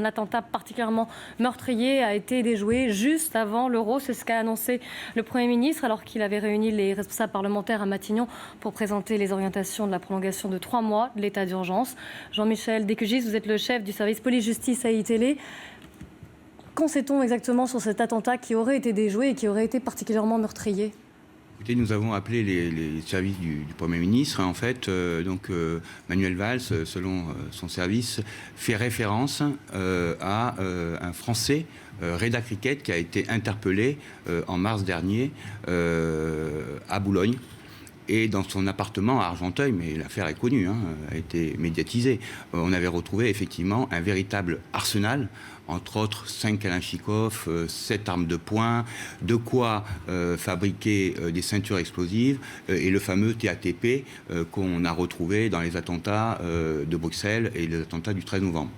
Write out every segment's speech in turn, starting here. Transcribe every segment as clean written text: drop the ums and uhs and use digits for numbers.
Un attentat particulièrement meurtrier a été déjoué juste avant l'Euro. C'est ce qu'a annoncé le Premier ministre alors qu'il avait réuni les responsables parlementaires à Matignon pour présenter les orientations de la prolongation de 3 mois de l'état d'urgence. Jean-Michel Descugis, vous êtes le chef du service police-justice à ITL. Qu'en sait-on exactement sur cet attentat qui aurait été déjoué et qui aurait été particulièrement meurtrier ? Écoutez, nous avons appelé les services du Premier ministre. En fait, Manuel Valls, selon son service, fait référence à un Français, Reda Cricket, qui a été interpellé en mars dernier à Boulogne et dans son appartement à Argenteuil, mais l'affaire est connue, a été médiatisée. On avait retrouvé effectivement un véritable arsenal, entre autres 5 kalachnikovs, 7 armes de poing, de quoi fabriquer des ceintures explosives et le fameux TATP qu'on a retrouvé dans les attentats de Bruxelles et les attentats du 13 novembre.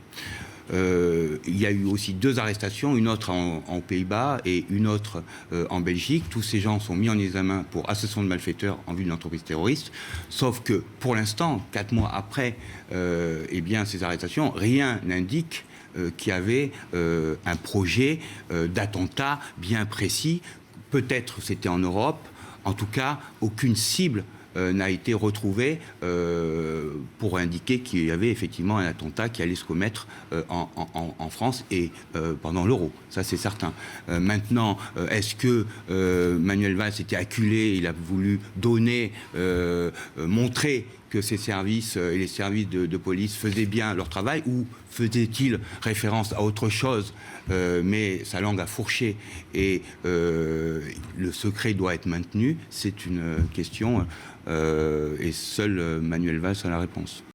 Il y a eu aussi 2 arrestations, une autre aux Pays-Bas et une autre en Belgique. Tous ces gens sont mis en examen pour association de malfaiteurs en vue d'une entreprise terroriste. Sauf que, pour l'instant, 4 mois après ces arrestations, rien n'indique qu'il y avait un projet d'attentat bien précis. Peut-être c'était en Europe. En tout cas, aucune cible n'a été retrouvé pour indiquer qu'il y avait effectivement un attentat qui allait se commettre en France et pendant l'Euro. Ça, c'est certain. Maintenant, est-ce que Manuel Valls était acculé, il a voulu donner, montrer que ces services et les services de police faisaient bien leur travail, ou faisait-il référence à autre chose, mais sa langue a fourché et le secret doit être maintenu? C'est une question et seul Manuel Valls a la réponse.